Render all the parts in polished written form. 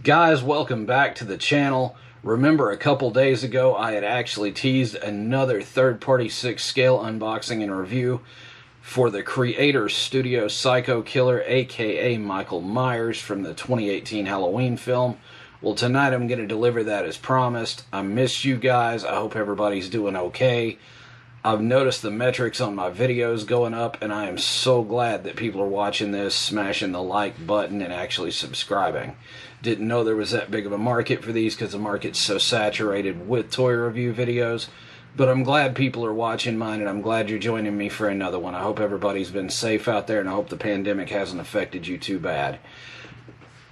Guys, welcome back to the channel. Remember, a couple days ago I had actually teased another third-party 6 scale unboxing and review for the Creator Studio Psycho Killer, aka Michael Myers, from the 2018 Halloween film. Well, tonight I'm going to deliver that as promised. I missed you guys. I hope everybody's doing okay. I've noticed the metrics on my videos going up, and I am so glad that people are watching this, smashing the like button, and actually subscribing. Didn't know there was that big of a market for these because the market's so saturated with toy review videos. But I'm glad people are watching mine, and I'm glad you're joining me for another one. I hope everybody's been safe out there, and I hope the pandemic hasn't affected you too bad.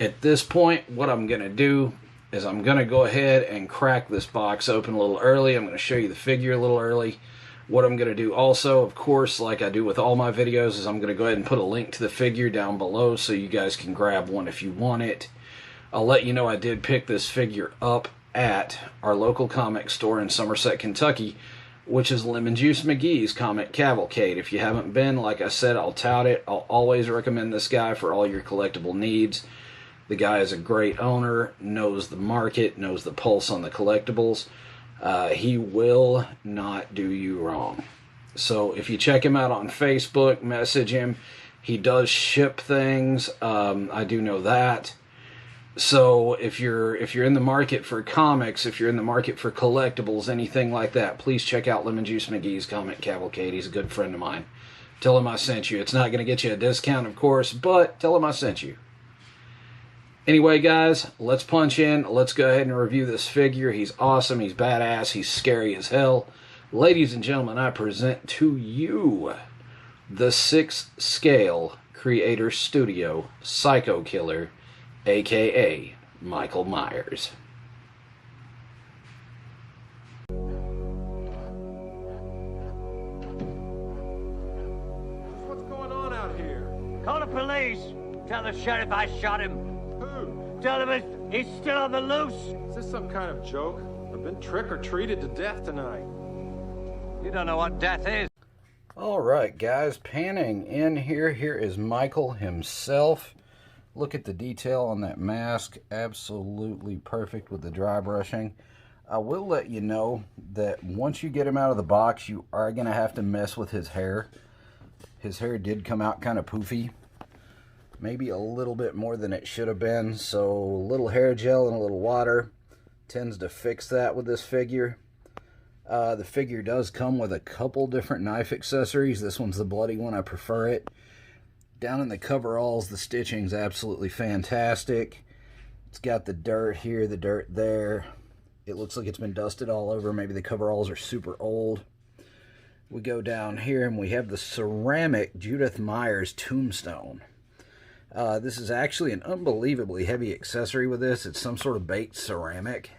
At this point, what I'm going to do is I'm going to go ahead and crack this box open a little early. I'm going to show you the figure a little early. What I'm going to do also, of course, like I do with all my videos, is I'm going to go ahead and put a link to the figure down below so you guys can grab one if you want it. I'll let you know I did pick this figure up at our local comic store in Somerset, Kentucky, which is Lemon Juice McGee's Comic Cavalcade. If you haven't been, like I said, I'll tout it. I'll always recommend this guy for all your collectible needs. The guy is a great owner, knows the market, knows the pulse on the collectibles. He will not do you wrong. So if you check him out on Facebook, message him. He does ship things. I do know that. So if you're in the market for comics, if you're in the market for collectibles, anything like that, please check out Lemon Juice McGee's Comic Cavalcade. He's a good friend of mine. Tell him I sent you. It's not going to get you a discount, of course, but tell him I sent you. Anyway, guys, let's punch in. Let's go ahead and review this figure. He's awesome. He's badass. He's scary as hell. Ladies and gentlemen, I present to you the 6 scale Creator Studio Psycho Killer, a.k.a. Michael Myers. What's going on out here? Call the police. Tell the sheriff I shot him. Who? Tell him he's still on the loose. Is this some kind of joke? I've been trick-or-treated to death tonight. You don't know what death is. Alright, guys, panning in here. Here is Michael himself. Look at the detail on that mask. Absolutely perfect with the dry brushing. I will let you know that once you get him out of the box, you are going to have to mess with his hair. His hair did come out kind of poofy. Maybe a little bit more than it should have been. So a little hair gel and a little water tends to fix that with this figure. The figure does come with a couple different knife accessories. This one's the bloody one. I prefer it. Down in the coveralls, the stitching's absolutely fantastic. It's got the dirt here, the dirt there. It looks like it's been dusted all over. Maybe the coveralls are super old. We go down here and we have the ceramic Judith Myers tombstone. This is actually an unbelievably heavy accessory with this. It's some sort of baked ceramic.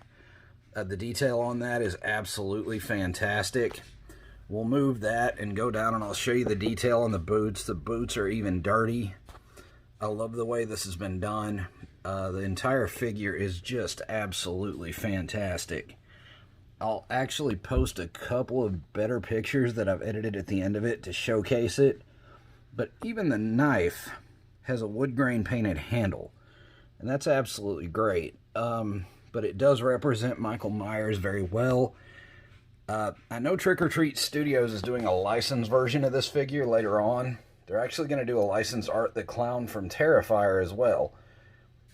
The detail on that is absolutely fantastic. We'll move that and go down and I'll show you the detail on the boots. The boots are even dirty. I love the way this has been done. The entire figure is just absolutely fantastic. I'll actually post a couple of better pictures that I've edited at the end of it to showcase it. But even the knife has a wood grain painted handle. And that's absolutely great. But it does represent Michael Myers very well. I know Trick or Treat Studios is doing a licensed version of this figure later on. They're actually going to do a licensed Art the Clown from Terrifier as well.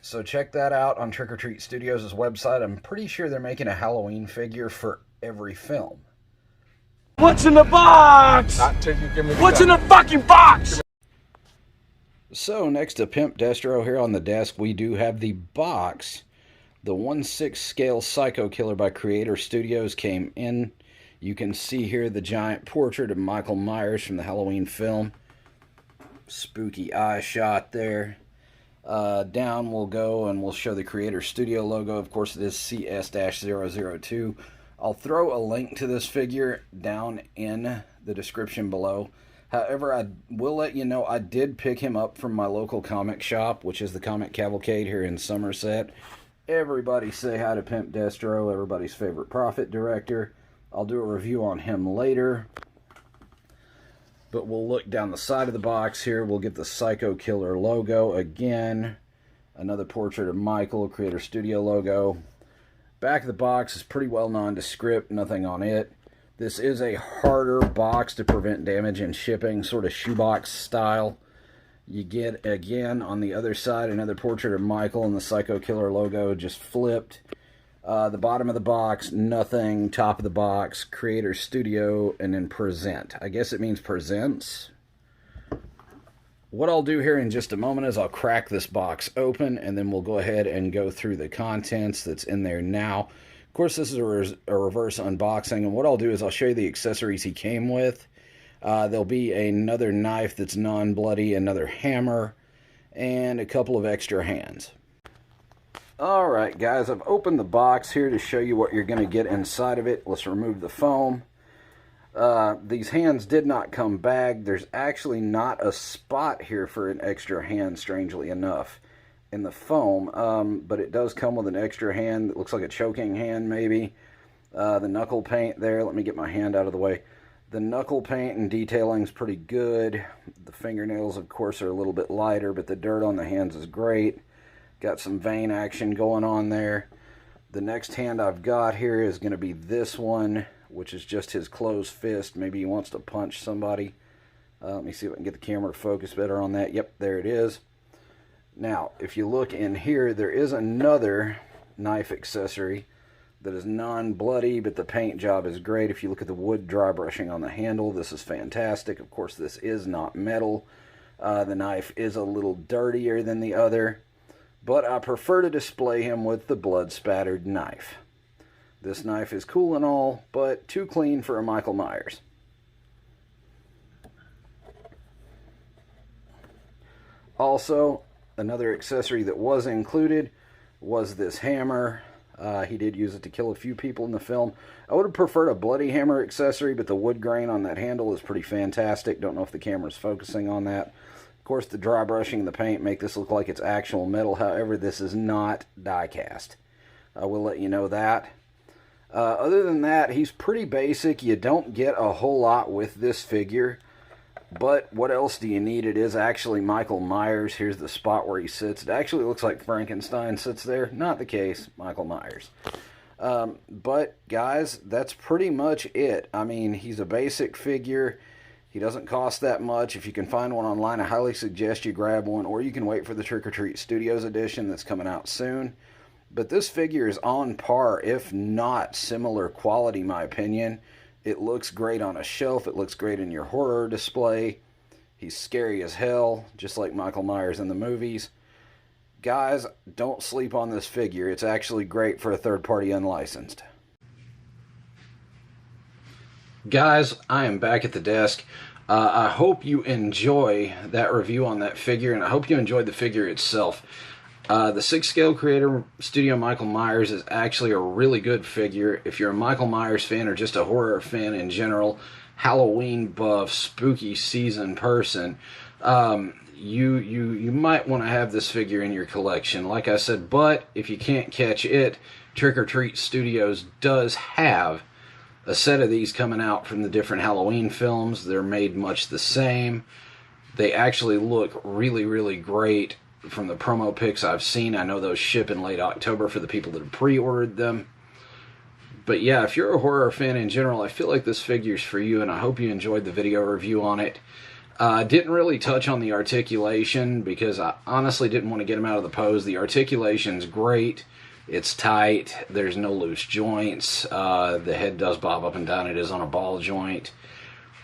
So check that out on Trick or Treat Studios' website. I'm pretty sure they're making a Halloween figure for every film. What's in the box? What's in the fucking box? So next to Pimp Destro here on the desk, we do have the box. The 1/6 scale Psycho Killer by Creator Studios came in. You can see here the giant portrait of Michael Myers from the Halloween film. Spooky eye shot there. Down we'll go and we'll show the Creator Studio logo. Of course, it is CS-002. I'll throw a link to this figure down in the description below. However, I will let you know I did pick him up from my local comic shop, which is the Comic Cavalcade here in Somerset. Everybody say hi to Pimp Destro, everybody's favorite profit director. I'll do a review on him later. But we'll look down the side of the box here. We'll get the Psycho Killer logo again. Another portrait of Michael, Creator Studio logo. Back of the box is pretty well nondescript, nothing on it. This is a harder box to prevent damage in shipping, sort of shoebox style. You get, again, on the other side, another portrait of Michael and the Psycho Killer logo just flipped. The bottom of the box, nothing. Top of the box, Creator Studio, and then Present. I guess it means presents. What I'll do here in just a moment is I'll crack this box open, and then we'll go ahead and go through the contents that's in there now. Of course, this is a reverse unboxing, and what I'll do is I'll show you the accessories he came with. There'll be another knife that's non-bloody, another hammer, and a couple of extra hands. Alright guys, I've opened the box here to show you what you're going to get inside of it. Let's remove the foam. These hands did not come bagged. There's actually not a spot here for an extra hand, strangely enough, in the foam. But it does come with an extra hand that looks like a choking hand, maybe. The knuckle paint there. Let me get my hand out of the way. The knuckle paint and detailing is pretty good. The fingernails, of course, are a little bit lighter, but the dirt on the hands is great. Got some vein action going on there. The next hand I've got here is going to be this one, which is just his closed fist. Maybe he wants to punch somebody. Let me see if I can get the camera to focus better on that. Yep, there it is. Now, if you look in here, there is another knife accessory that is non-bloody, but the paint job is great. If you look at the wood dry brushing on the handle, this is fantastic. Of course, this is not metal. The knife is a little dirtier than the other, but I prefer to display him with the blood-spattered knife. This knife is cool and all, but too clean for a Michael Myers. Also, another accessory that was included was this hammer. He did use it to kill a few people in the film. I would have preferred a bloody hammer accessory, but the wood grain on that handle is pretty fantastic. Don't know if the camera's focusing on that. Of course, the dry brushing and the paint make this look like it's actual metal. However, this is not die cast. I will let you know that. Other than that, he's pretty basic. You don't get a whole lot with this figure. But what else do you need? It is actually Michael Myers. Here's the spot where he sits. It actually looks like Frankenstein sits there. Not the case. Michael Myers. But, guys, that's pretty much it. I mean, he's a basic figure. He doesn't cost that much. If you can find one online, I highly suggest you grab one. Or you can wait for the Trick or Treat Studios edition that's coming out soon. But this figure is on par, if not similar quality, in my opinion. It looks great on a shelf. It looks great in your horror display. He's scary as hell, just like Michael Myers in the movies. Guys, don't sleep on this figure. It's actually great for a third-party unlicensed. Guys, I am back at the desk. I hope you enjoy that review on that figure, and I hope you enjoyed the figure itself. The 6-scale Creator Studio Michael Myers is actually a really good figure. If you're a Michael Myers fan or just a horror fan in general, Halloween buff, spooky season person, you might want to have this figure in your collection. Like I said, but if you can't catch it, Trick or Treat Studios does have a set of these coming out from the different Halloween films. They're made much the same. They actually look really, really great. From the promo pics I've seen, I know those ship in late October for the people that have pre-ordered them. But yeah, if you're a horror fan in general, I feel like this figure's for you, and I hope you enjoyed the video review on it. I didn't really touch on the articulation because I honestly didn't want to get him out of the pose. The articulation's great. It's tight. There's no loose joints. The head does bob up and down. It is on a ball joint,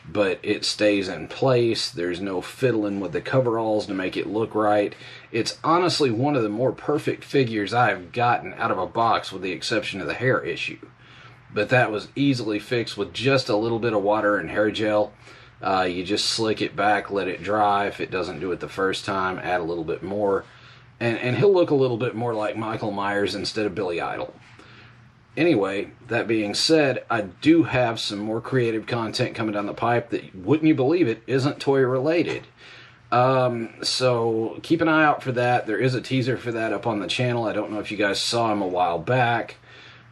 but it stays in place. There's no fiddling with the coveralls to make it look right. It's honestly one of the more perfect figures I've gotten out of a box, with the exception of the hair issue. But that was easily fixed with just a little bit of water and hair gel. You just slick it back, let it dry. If it doesn't do it the first time, add a little bit more. And he'll look a little bit more like Michael Myers instead of Billy Idol. Anyway, that being said, I do have some more creative content coming down the pipe that, wouldn't you believe it, isn't toy related. So keep an eye out for that. There is a teaser for that up on the channel. I don't know if you guys saw him a while back,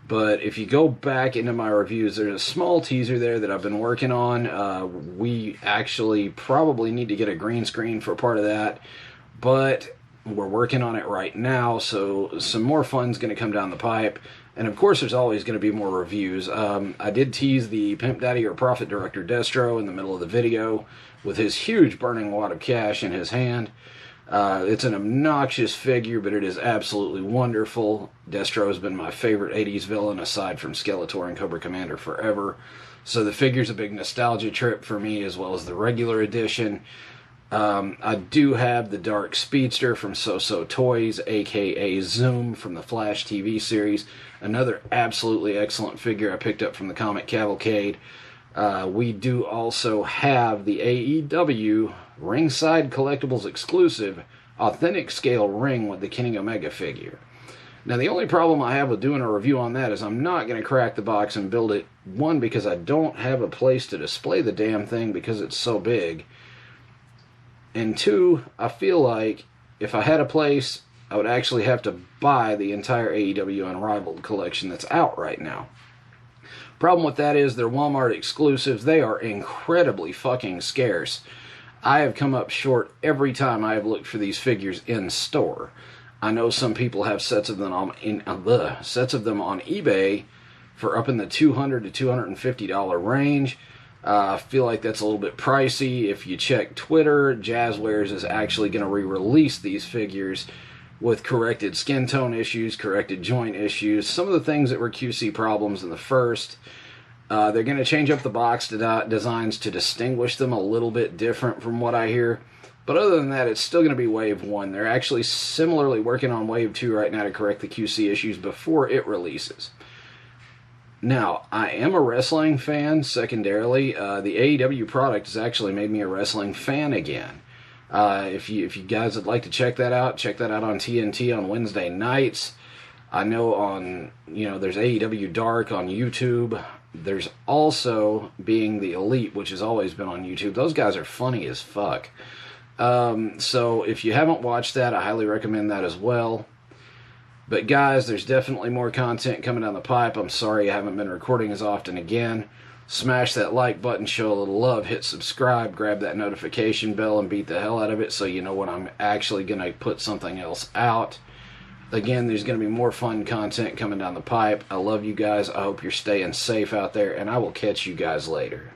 but if you go back into my reviews, there's a small teaser there that I've been working on. We actually probably need to get a green screen for part of that, but We're working on it right now, so some more fun's going to come down the pipe. And of course, there's always going to be more reviews. I did tease the Pimp Daddy or Profit Director Destro in the middle of the video with his huge burning wad of cash in his hand. It's an obnoxious figure, but it is absolutely wonderful. Destro has been my favorite 80s villain, aside from Skeletor and Cobra Commander forever. So the figure's a big nostalgia trip for me, as well as the regular edition. I do have the Dark Speedster from So-So Toys, aka Zoom from the Flash TV series. Another absolutely excellent figure I picked up from the Comic Cavalcade. We do also have the AEW Ringside Collectibles exclusive authentic scale ring with the Kenny Omega figure. Now, the only problem I have with doing a review on that is I'm not going to crack the box and build it. One, because I don't have a place to display the damn thing because it's so big. And two, I feel like if I had a place, I would actually have to buy the entire AEW Unrivaled collection that's out right now. Problem with that is they're Walmart exclusives. They are incredibly fucking scarce. I have come up short every time I have looked for these figures in store. I know some people have sets of them on eBay for up in the $200 to $250 range. I feel like that's a little bit pricey. If you check Twitter, Jazzwares is actually going to re-release these figures with corrected skin tone issues, corrected joint issues, some of the things that were QC problems in the first. They're going to change up the box designs to distinguish them a little bit different from what I hear. But other than that, it's still going to be Wave 1. They're actually similarly working on Wave 2 right now to correct the QC issues before it releases. Now, I am a wrestling fan, secondarily. The AEW product has actually made me a wrestling fan again. If you guys would like to check that out on TNT on Wednesday nights. I know there's AEW Dark on YouTube. There's also Being the Elite, which has always been on YouTube. Those guys are funny as fuck. So if you haven't watched that, I highly recommend that as well. But guys, there's definitely more content coming down the pipe. I'm sorry I haven't been recording as often again. Smash that like button, show a little love, hit subscribe, grab that notification bell, and beat the hell out of it so you know when I'm actually going to put something else out. Again, there's going to be more fun content coming down the pipe. I love you guys. I hope you're staying safe out there, and I will catch you guys later.